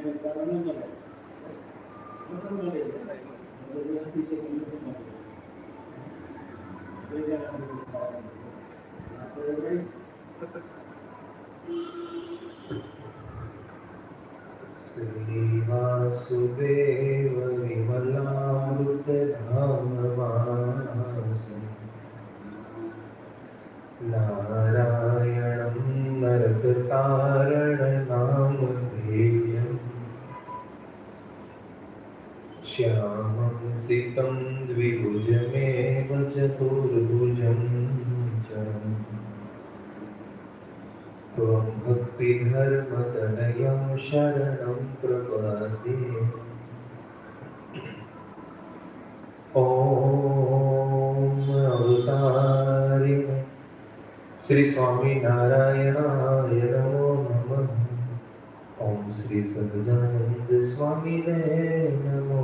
श्री वासुदेव विमलामृत धाम वास नारायणं नरकतारणनामधेयम् श्यामं सितं द्विभुजमेव चतुर्भुजं च त्वं भक्तिधर्मतनयं शरणं प्रपद्ये। ॐ अवतारिणे श्री स्वामीनारायणाय नमो नमः। ओम श्री सच्चिदानंद स्वामिने नमो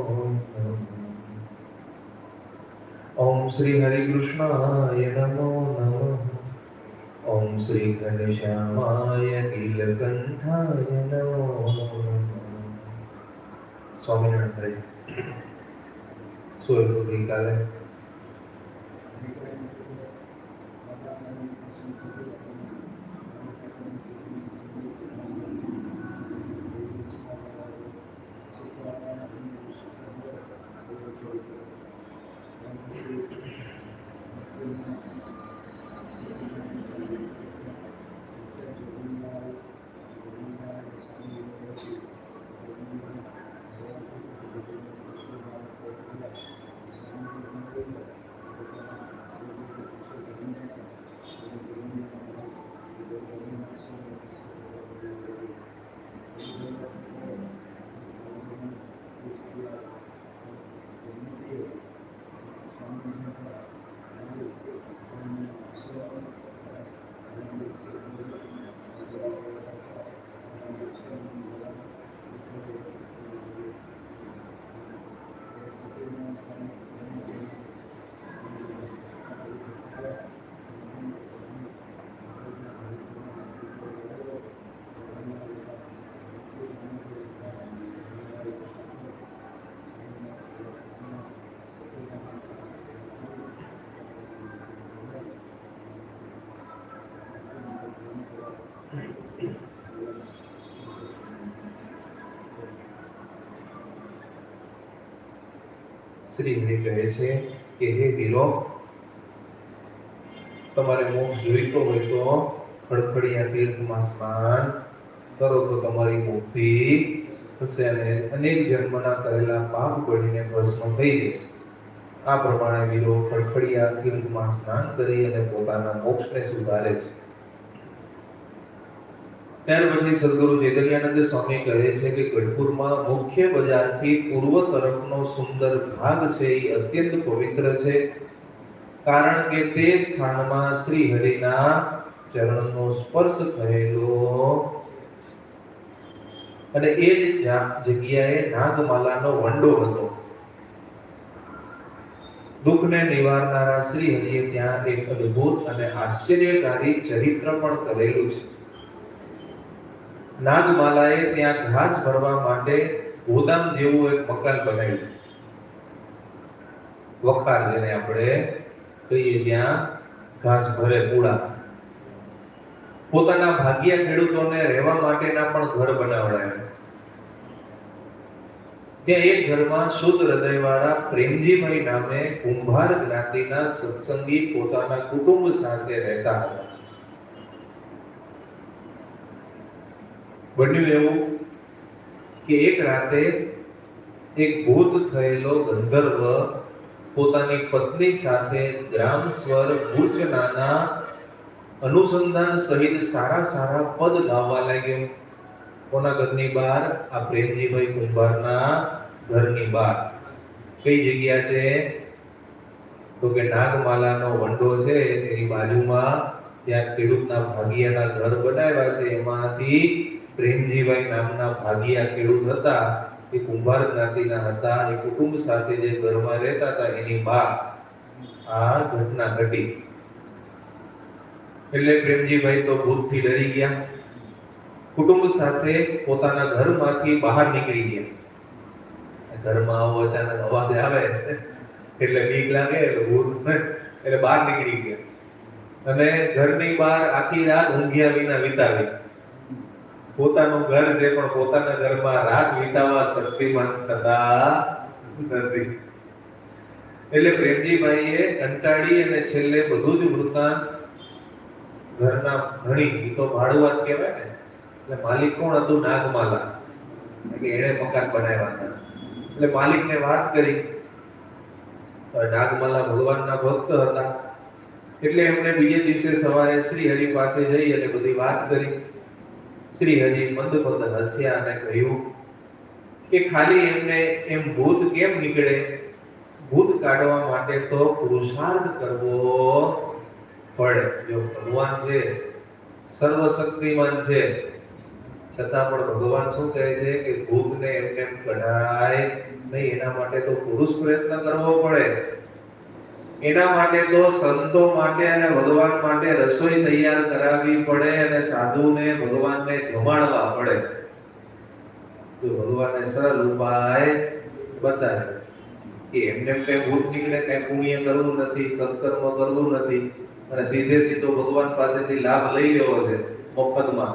नमः। ओम श्री हरिकृष्णाय नमो नमः। ओम श्री घनश्यामाय नीलकंठाय नमो नमः। स्वामीनारायण सूर्य काले श्री हरि कहे छे कि हे वीरो तमारे मोक्ष जोईतो होय तो खड़खड़िया तीर्थमां स्नान करो तो तमारी मुक्ति थशे अने अनेक जन्मना करेला पाप बळीने भस्म थई जशे। आ प्रमाणे वीरो खड़खड़िया तीर्थमां स्नान करी अने पोताना मोक्षने सुधारे छे। त्यार पछी सद्गुरु चैतन्यानंद स्वामी कहे छे कि गढ़पुरमा मुख्य बजारथी पूर्व तरफनो सुंदर भाग छे ए अत्यंत पवित्र छे, कारण के ते स्थानमा श्री हरिना चरणनो स्पर्श थयेलो अने ए जग्याए नागमालानो वंडो हतो। दुखने निवारनारा श्री हरिए त्यां एक अद्भुत अने आश्चर्यकारी चरित्र पण करेલું છે। नागमालाए त्यां घास भरवा माटे गोदाम जेवुं एक मकान बनाव्યું, वखार जेने આપણે કહીએ ત્યાં ઘાસ ભરે પૂળા। પોતાના ભાગ્યા ખેડૂતોને રહેવા માટેના પણ ઘર બનાવડાવ્યા। ત્યાં એક ઘરમાં શુદ્ધ હૃદયવાળા પ્રેમજીભાઈ નામે કુંભાર જ્ઞાતિના સત્સંગી પોતાના કુટુંબ સાથે રહેતા હતા। બન્યું એવું કે એક રાતે એક ભૂત થયેલો ગંધર્વ પોતાની પત્ની સાથે ગ્રામ સ્વર મૂર્છનાના અનુસંધાન સહિત સારા સારા પદ ગાવા લાગ્યો। કોના ઘરની બહાર? આ પ્રેમજીભાઈ કુંભારના ઘરની બહાર। કઈ જગ્યા છે? તો કે નાગમાલાનો વંડો છે એની બાજુમાં ત્યાં ખેડૂતના ભાગિયાના ઘર બનાવ્યા છે। એમાંથી પ્રેમજીભાઈ નામના ભાગિયા ખેડૂત હતા, એ કુંભાર જ્ઞાતિના હતા। એ કુટુંબ સાથે જે ઘરમાં રહેતા હતા એની બહાર આ ઘટના ઘટી। એટલે પ્રેમજીભાઈ તો ભૂતથી ડરી ગયા। કુટુંબ સાથે પોતાના ઘરમાંથી બહાર નીકળી ગયા. ઘરમાં આવો અચાનક અવાજ આવે એટલે બીક લાગે, એટલે બહાર નીકળી ગયા અને ઘરની બહાર આખી રાત ઊંઘ્યા વિના વિતાવી. પોતાનું ઘર છે પણ પોતાના ઘરમાં રાત વિતાવવા શક્તિમાન થતા નથી. એટલે પ્રેમજીભાઈએ કંટાળી અને છેલ્લે બધું જ વૃત્તાંત ઘરના ધણી, તો ભાડુઆત કહેવાય ને, એટલે માલિક કોણ હતું? નાગમાલા, એટલે એણે મકાન બનાવ્યા હતા. એટલે માલિકને વાત કરી. નાગમાલા ભગવાનના ભક્ત હતા એટલે એમણે બીજે દિવસે સવારે શ્રી હરિ પાસે જઈ અને બધી વાત કરી. શ્રી હરિ મંદ મંદ હસ્યા અને કહ્યું કે ખાલી એમને એમ ભૂત કેમ નીકળે? ભૂત કાઢવા માટે તો પુરુષાર્થ કરવો પડે. જો ભગવાન છે, સર્વશક્તિમાન છે, છતાં પણ ભગવાન શું કહે છે કે ભૂતને એમને કઢાય નહીં. એના માટે તો પુરુષ પ્રયત્ન કરવો પડે. એના માટે તો સંતો માટે અને ભગવાન માટે રસોઈ તૈયાર કરાવવી પડે અને સાધુને ભગવાનને જમાડવા પડે. તો ભગવાને સરળ ઉપાય બતાવ્યો કે એમને કઈ ભૂત નીકળે, કઈ પુણ્ય કરવું નથી, સત્કર્મ કરવું નથી અને સીધે સીધો ભગવાન પાસેથી લાભ લઈ લેવો છે મફતમાં.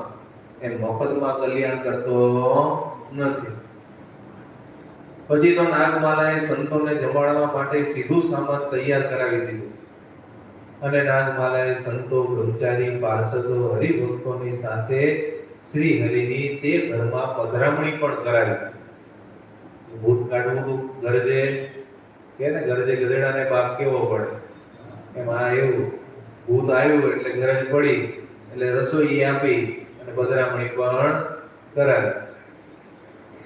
એમ મફતમાં કલ્યાણ કરતો નથી. પછી તો નાગમાલાએ સંતોને જમાડવા માટે સીધું સામાન તૈયાર કરાવી દીધું અને નાગમાલાએ સંતો, બ્રહ્મચારી, પાર્ષદો, હરિભક્તોની સાથે શ્રી હરિની તે ઘરમાં પધરામણી પણ કરાવી. ભૂત કાઢવું ગરજે કે ને, ગરજે ગધેડાને બાપ કેવો પડે, એમાં એવું ભૂત આવ્યું એટલે ગરજ પડી એટલે રસોઈ આપી અને પધરામણી પણ કરાવી.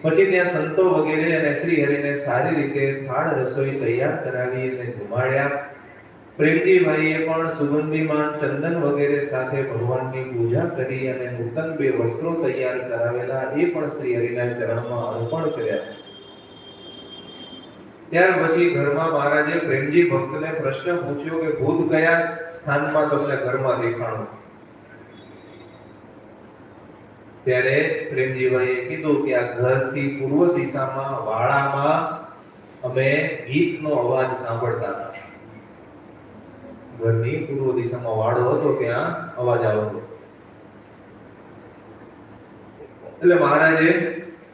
પછી ત્યાં સંતો વગેરે અને શ્રી હરિને સારી રીતે થાળ રસોઈ તૈયાર કરાવી અને જમાડ્યા. પ્રેમજીભાઈએ પણ સુગંધીમાન ચંદન વગેરે સાથે ભગવાનની પૂજા કરી અને નૂતન 2 વસ્ત્રો તૈયાર કરાવેલા એ પણ શ્રી હરિના ચરણમાં અર્પણ કર્યા. ત્યાર પછી ઘરમાં મહારાજે પ્રેમજી ભક્તને પ્રશ્ન પૂછ્યો કે ભૂત કયા સ્થાનમાં તમને ઘરમાં દેખાણું? ત્યારે પ્રેમજીભાઈએ કીધું કે આ ઘરથી પૂર્વ દિશામાં વાડામાં અમે ગીતનો અવાજ સાંભળતા હતા. ઘરની પૂર્વ દિશામાં વાડો હતો, ત્યાં અવાજ આવતો. એટલે મહારાજે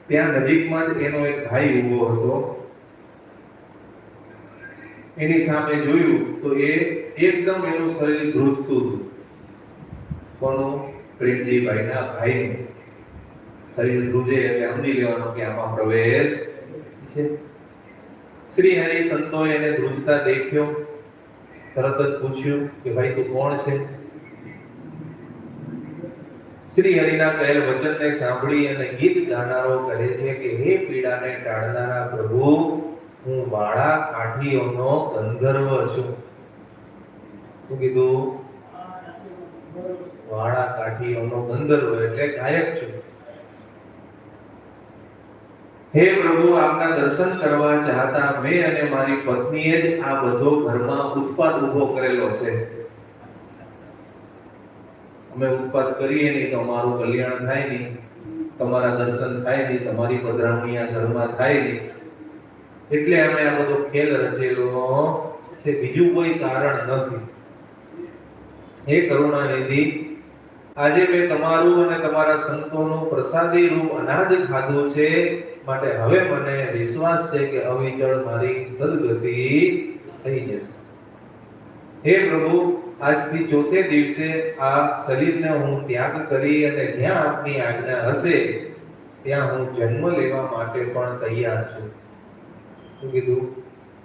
ત્યાં નજીકમાં જ એનો એક ભાઈ ઊભો હતો. એની સામે જોયું તો એ એકદમ એનું શરીર ધ્રુજતું હતું. કોનું? પ્રેમજીભાઈના ભાઈનું શરીર ધ્રુજે એટલે સમજી લેવાનું કે આમાં પ્રવેશ છે. શ્રી હરિ સંતોએ એને ધ્રુજતા દેખ્યો. તરત જ પૂછ્યું કે ભાઈ તું કોણ છે? શ્રી હરિના કહેલ વચનને સાંભળી અને ગીત ગાનારો કહે છે કે હે પીડાને ટાળનારા પ્રભુ, હું વાળા કાઠીઓનો ગંધર્વ છું. શું કીધું? વાળા કાઠીઓનો ગંધર્વ એટલે ગાયક છું. હે પ્રભુ, આપના દર્શન કરવા ચાહતા મેં અને મારી પત્નીએ જ આ બધો ઘરમાં ઉત્પાદ ઉભો કરેલો છે. અમે ઉત્પાદ કરીએ નહીં તો અમારું કલ્યાણ થાય નહીં, તમારા દર્શન થાય નહીં, તમારી પધરામણી આ ઘરમાં થાય નહીં. એટલે અમે આ બધો ખેલ રચેલો છે, બીજું કોઈ કારણ નથી. હે કરુણાનિધિ, આજે મેં તમારું અને તમારા સંતોનું પ્રસાદી રૂપ અનાજ ખાધું છે, માટે હવે મને વિશ્વાસ છે કે અવિચળ મારી સદગતિ થઈ જશે. હે પ્રભુ, આજથી ચોથે દિવસે આ શરીરને હું ત્યાગ કરી અને જ્યાં આપની આજ્ઞા હશે ત્યાં હું જન્મ લેવા માટે પણ તૈયાર છું. શું કીધું?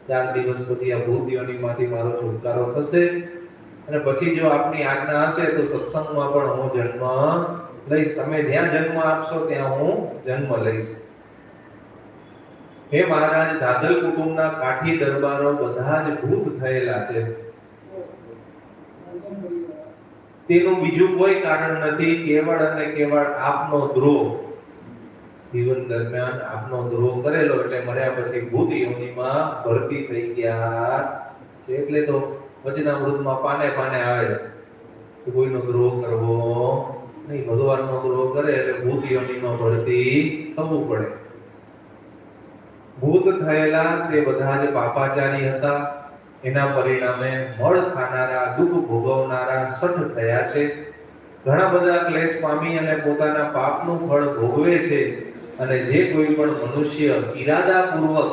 4 દિવસ પછી આ ભૂત યોનિમાંથી મારો છુટકારો થશે અને પછી જો આપની આજ્ઞા હશે તો સત્સંગમાં પણ હું જન્મ લઈશ. તમે જ્યાં જન્મ આપશો ત્યાં હું જન્મ લઈશ. હે મહારાજ, દાદલ કુટુંબના કાઠી દરબારો બધા જ ભૂત થયેલા છે. તેનું બીજું કોઈ કારણ નથી, કેવળ અને કેવળ આપનો દ્રોહ. જીવન દરમિયાન આપનો દ્રોહ કરેલો એટલે મર્યા પછી ભૂત યોનિમાં ભરતી થઈ ગયા છે. એટલે તો વચનામૃતમાં પાને પાને આવે છે કે કોઈનો દ્રોહ કરવો નહીં, ભગવાનનો દ્રોહ કરે એટલે ભૂત યોનિમાં ભરતી થવું પડે. ભૂત થયેલા તે બધા જ પાપાચારી હતા. એના પરિણામે મળ ખાનારા, દુઃખ ભોગવનારા સઠ થયા છે. ઘણા બધા ક્લેશ પામી અને પોતાના પાપનું ફળ ભોગવે છે. અને જે કોઈ પણ મનુષ્ય ઈરાદાપૂર્વક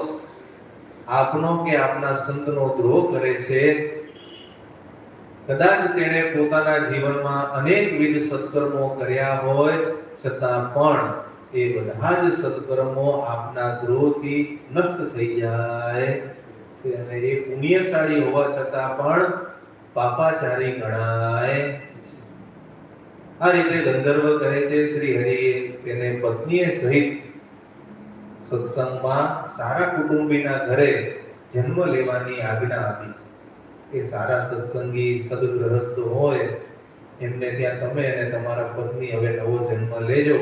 આપનો કે આપના સંતનો દ્રોહ કરે છે, કદાચ તેણે પોતાના જીવનમાં અનેકવિધ સત્કર્મો કર્યા હોય છતાં પણ એ બધા જ સત્કર્મો આપના દ્રોહથી નષ્ટ થઈ જાય છે. અને એ પુણ્યશાળી હોવા છતાં પણ પાપાચારી ગણાય. આ રીતે ગંધર્વ કહે છે શ્રી હરિએ તેને પત્નીએ સહિત સત્સંગમાં સારા કુટુંબીના ઘરે જન્મ લેવાની આજ્ઞા આપી. કે સારા સત્સંગી સદગ્રહસ્થ હોય એમને ત્યાં તમે અને તમારા પત્ની હવે નવો જન્મ લેજો,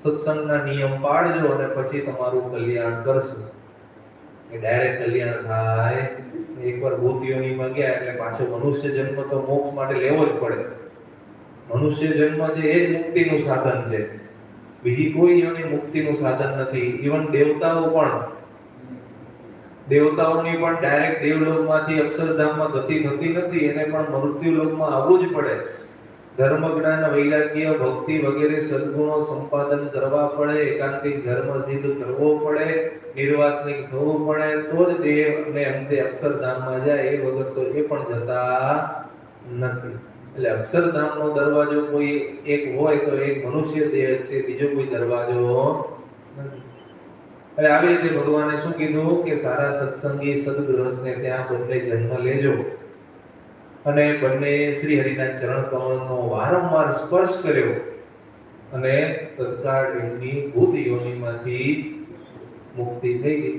સત્સંગના નિયમ પાળજો અને પછી તમારું કલ્યાણ કરશું. એ ડાયરેક્ટ કલ્યાણ થાય. એકવાર ભૂત યોનિમાં ગયા એટલે પાછો મનુષ્ય જન્મ તો મોક્ષ માટે લેવો જ પડે. મનુષ્ય જન્મ છે એ જ મુક્તિનું સાધન છે, બીજી કોઈ યોની મુક્તિનું સાધન નથી. ઇવન દેવતાઓની પણ ડાયરેક્ટ દેવલોકમાંથી અક્ષરધામમાં ગતિ થતી નથી, એને પણ મૃત્યુલોકમાં આવવું જ પડે. ધર્મ, જ્ઞાન, વૈરાગ્ય, ભક્તિ વગેરે સદગુણો સંપાદન કરવા પડે, એકાંતિક ધર્મ સિદ્ધ કરવો પડે, નિર્વાસનિક થવું પડે, તો જ દેવ અને અંતે અક્ષરધામમાં જાય. એ વગર તો એ પણ જતા નથી. એટલે અક્ષરધામનો દરવાજો કોઈ એક હોય તો એક મનુષ્ય દેહ છે, બીજો કોઈ દરવાજો નથી. એટલે આવી રીતે ભગવાને શું કીધું કે સારા સત્સંગી સદગૃહસ્થને ત્યાં બંને જન્મ લેજો. અને બંને શ્રી હરિના ચરણ કમળનો વારંવાર સ્પર્શ કર્યો અને તત્કાળ એમની ભૂત યોનિમાંથી મુક્તિ થઈ ગઈ.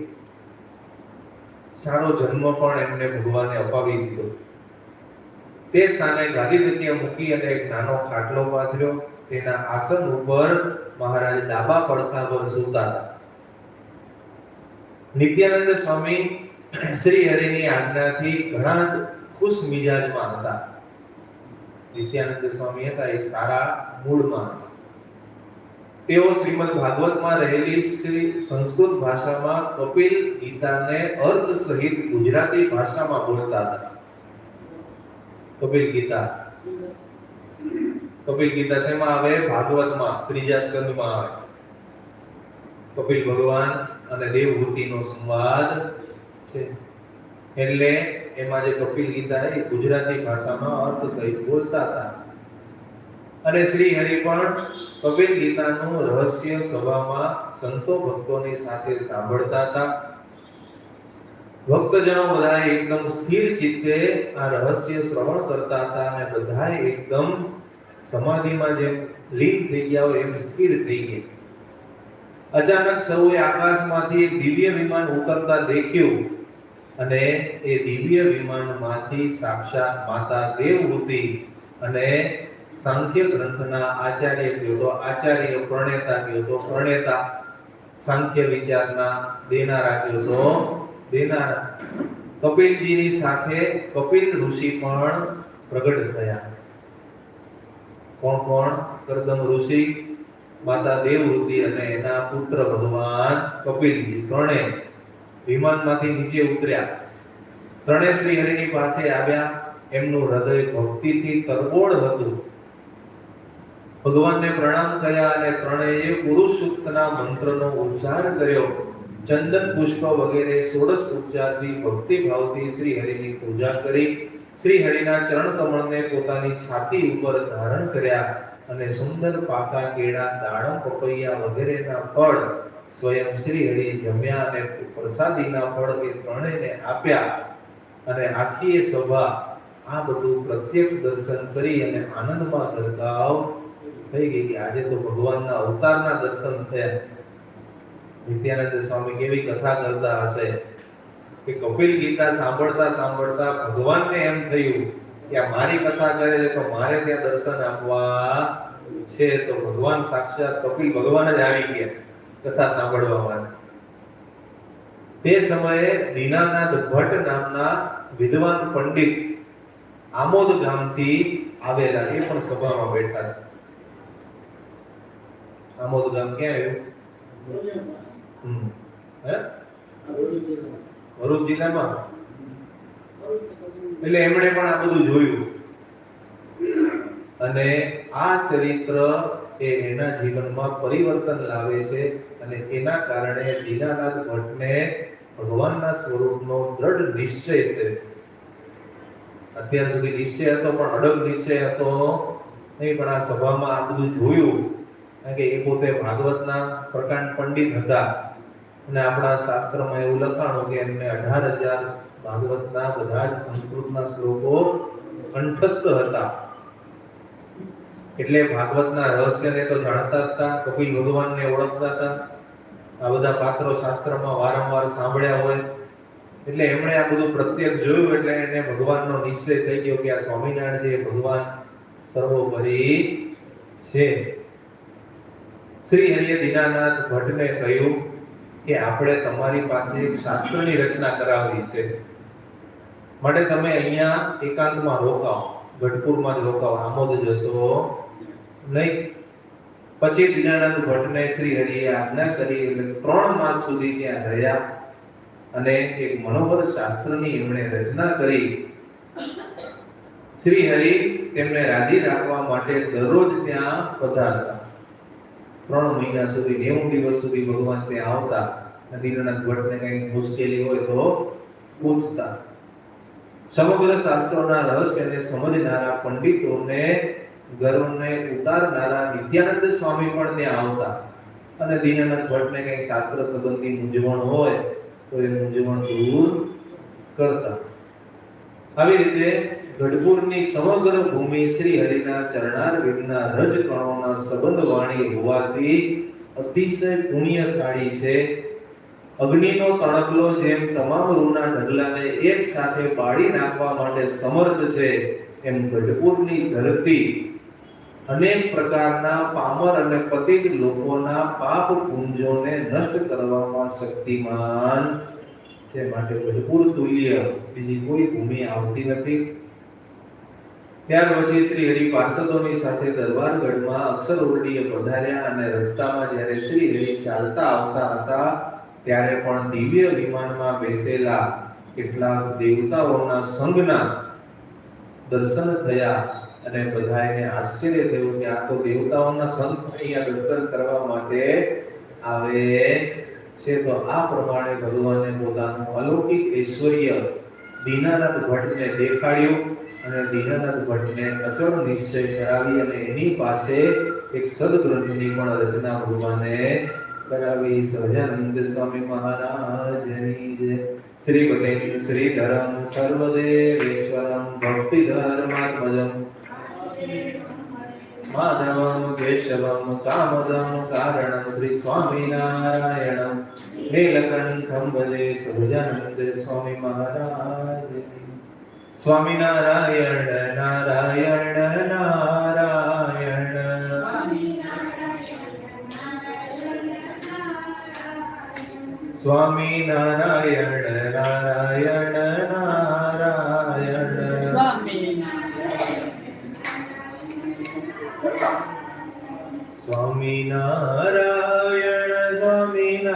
સારો જન્મ પણ એમને ભગવાને અપાવી દીધો. તે સ્થાને ગાદી જગ્યા મૂકી અને એક નાનો ખાટલો પાથર્યો. તેના આસન ઉપર મહારાજ ડાબા પડખા પર સૂતા હતા. નિત્યાનંદ સ્વામી શ્રી હરિની આજ્ઞાથી ઘણા ખુશ મિજાજમાં હતા. નિત્યાનંદ સ્વામી હતા એ સારા મૂડમાં હતા. તેઓ શ્રીમદ ભાગવતમાં રહેલી સંસ્કૃત ભાષામાં કપિલ ગીતાને અર્થ સહિત ગુજરાતી ભાષામાં બોલતા હતા. કપિલ ગીતા શેમાં આવે? ભાગવતમાં, ત્રીજા સ્કંદમાં આવે. કપિલ ભગવાન અને દેવહૂતિનો સંવાદ છે. એટલે એમાં જે કપિલ ગીતા એ ગુજરાતી ભાષામાં અર્થ સહિત બોલતા હતા. અને શ્રી હરિ પણ કપિલ ગીતાનું રહસ્ય સભામાં સંતો ભક્તોની સાથે સાંભળતા હતા. ભક્તજનો બધા એકદમ સ્થિર ચિત્તે આ રહસ્ય શ્રવણ કરતા હતા અને બધા એકદમ સમાધિમાં જેમ લીન થઈ ગયા હોય એમ સ્થિર થઈ ગયા. અચાનક સૌએ આકાશમાંથી એક દિવ્ય વિમાન ઉતરતા દેખ્યું અને એ દિવ્ય વિમાનમાંથી સાક્ષાત માતા દેવહૂતિ અને સાંખ્ય ગ્રંથના આચાર્ય કયો તો આચાર્ય, પ્રણેતા કયો તો પ્રણેતા, સાંખ્ય વિચારના દેનારા કયો તો દેનારા, કપિલજીની સાથે કપિલ ઋષિ પણ પ્રગટ થયા. કોણ? કરદમ ઋષિ, માતા દેવહૂતિ અને એના પુત્ર ભગવાન કપિલજી. ત્રણે વિમાનમાંથી નીચે ઉતર્યા. ત્રણે શ્રી હરિની પાસે આવ્યા. એમનું હૃદય ભક્તિથી તરબોળ હતું. ભગવાનને પ્રણામ કર્યા અને ત્રણેય પુરુષ સૂક્તના મંત્રનો ઉચ્ચાર કર્યો. ચંદન, પુષ્પ વગેરે 16 ઉપચારથી ભક્તિભાવથી શ્રી હરિની પૂજા કરી. શ્રી હરિના ચરણ કમળને પોતાની છાતી ઉપર ધારણ કર્યા અને સુંદર પાકા કેળા, દાડમ, પપૈયા વગેરેના ફળ સ્વયં શ્રી હરિ જમ્યા અને પ્રસાદીના ફળ એ ત્રણેયને આપ્યા. અને આખી સભા આ બધું પ્રત્યક્ષ દર્શન કરી અને આનંદમાં ગરકાવ થઈ ગઈ કે આજે તો ભગવાનના અવતારના દર્શન થયા. નિત્યાનંદ સ્વામી કેવી કથા કરતા હશે કે કપિલ ગીતા સાંભળતા સાંભળતા ભગવાનને એમ થયું કે આ મારી કથા કરે છે તો મારે ત્યાં દર્શન આપવા છે. તો ભગવાન સાક્ષાત કપિલ ભગવાન જ આવી ગયા કથા સાંભળવા માટે. તે સમયે દીનાનાથ ભટ્ટ નામના વિદ્વાન પંડિત આમોદ ગામથી આવેલા એ પણ સભામાં બેઠા. આમોદ ગામ ક્યાં આવ્યું? હે? ભરૂચ જિલ્લામાં. એટલે એમણે પણ આ બધું જોયું અને આ ચરિત્ર એ એના જીવનમાં પરિવર્તન લાવે છે અને એના કારણે દીનાનાથ ભટ્ટને ભગવાનના સ્વરૂપનો દ્રઢ નિશ્ચય થયો. અત્યાર સુધી નિશ્ચય હતો પણ અડગ નિશ્ચય હતો નહીં, પણ આ સભામાં આ બધું જોયું કારણ કે એ પોતે ભાગવતના પ્રકાંડ પંડિત હતા અને આપણા શાસ્ત્રમાં એવું લખાણું કે એમને 18,000 ભાગવતના બધા જ સંસ્કૃતના શ્લોકો કંઠસ્થ હતા. એટલે ભાગવતના રહસ્યને તો જાણતા હતા, કપિલ ભગવાનને ઓળખતા હતા, આ બધા પાત્રો શાસ્ત્રમાં વારંવાર સાંભળ્યા હોય એટલે એમણે આ બધું પ્રત્યક્ષ જોયું એટલે એને ભગવાનનો નિશ્ચય થઈ ગયો કે આ સ્વામિનારાયણ જે ભગવાન સર્વોપરી છે. શ્રી હરિએ દીનાનાથ ભટ્ટને કહ્યું કે આપણે તમારી પાસે એક શાસ્ત્રની રચના કરાવવી છે, માટે તમે અહીંયા એકાંતમાં રોકાઓ, ગઢપુરમાં જ રોકાઓ, આમોદ જશો નહીં. પછી દીનાનાથ ભટ્ટને શ્રી હરિએ આજ્ઞા કરી એટલે 3 માસ સુધી ત્યાં રહ્યા અને એક મનોહર શાસ્ત્રની એમણે રચના કરી. શ્રી હરિ તેમને રાજી રાખવા માટે દરરોજ ત્યાં પધારતા. 3 મહિના સુધી 90 દિવસ સુધી ભગવાન ત્યાં આવતા. દીનાનાથ ભટ્ટને કંઈ મુશ્કેલી હોય તો પૂછતા. સમગ્ર શાસ્ત્રોના રહસ્યને સમજનારા પંડિતોને ગર્વને ઉતારનારા નિત્યાનંદ સ્વામી પણ ત્યાં આવતા અને દીનાનાથ ભટ્ટને કંઈ શાસ્ત્ર સંબંધી મૂંઝવણ હોય તો એ મૂંઝવણ દૂર કરતા. આવી રીતે ગઢપુરની સમગ્ર ભૂમિ શ્રી હરિના ચરણારવિંદના રજકણોના સંબંધ વાણી હોવાથી અતિશય પુણ્યશાળી છે. અગ્નિનો તણકલો જેમ તમામ રૂના ઢગલાને એક સાથે બાળી નાખવા માટે સમર્થ છે, એમ ગઢપુરની ધરતી અનેક પ્રકારના પામર અને પતિત લોકોના પાપ પુંજોને નષ્ટ કરવામાં શક્તિમાન છે. માટે ગઢપુર તુલ્ય બીજી કોઈ ભૂમિ આવતી નથી. ત્યાર પછી શ્રી હરિ પાર્ષદોની સાથે દરબારગઢમાં અક્ષર ઓરડીએ પધાર્યા અને રસ્તામાં જ્યારે શ્રી હરિ ચાલતા આવતા હતા ત્યારે પણ દિવ્ય વિમાનમાં બેસેલા કેટલાક દેવતાઓના સંઘના દર્શન થયા અને બધાને આશ્ચર્ય થયું કે આ તો દેવતાઓના સંઘ અહીંયા દર્શન કરવા માટે આવે છે. તો આ પ્રમાણે ભગવાને પોતાનું અલૌકિક ઐશ્વર્ય દીનાનાથ ભટ્ટને દેખાડ્યું અને દીનાનાથ ભટ્ટને અચળ નિશ્ચય કરાવી અને એની પાસે એક સદગ્રંથની પણ રચના ભગવાને કરાવી. સહજાનંદ સ્વામી મહારાજની જય. શ્રીપતિમ શ્રીધરમ સર્વદેવેશ્વરમ ભક્તિધર્માત્મજમ માધવમ કેશવમ કામદમ કારણમ શ્રી સ્વામિનારાયણમ નીલકંઠમ ભજે. સહજાનંદ સ્વામી મહારાજ. સ્વામિનારાયણ નારાયણ નારાયણ સ્વામિનારાયણ નારાયણ નારાયણ સ્વામિનારાયણ સ્વામિનારાયણ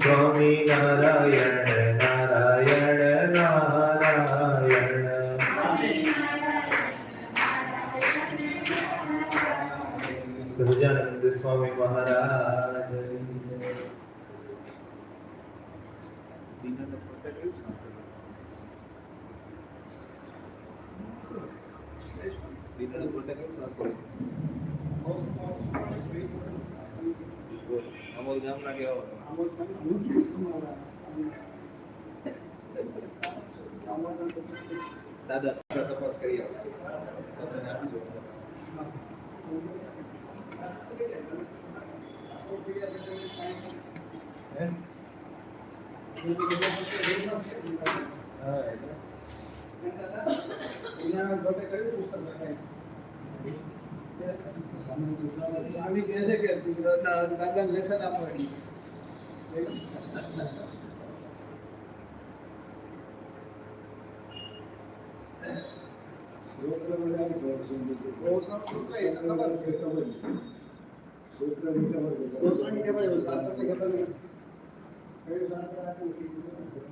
સ્વામિનારાયણ નારાયણ નારાયણ. સહજાનંદ સ્વામી મહારાજ. અમોલ ગામના કેવા દાદા તપાસ કરી આવશે. સ્વામી કહે છે કે દાદા લેસન આપો. બહુ સરસ સૂત્ર એ તો ખબર છે. સૂત્રની ખબર છે. શાસ્ત્રની ખબર નથી. કયું શાસ્ત્ર આપ્યું?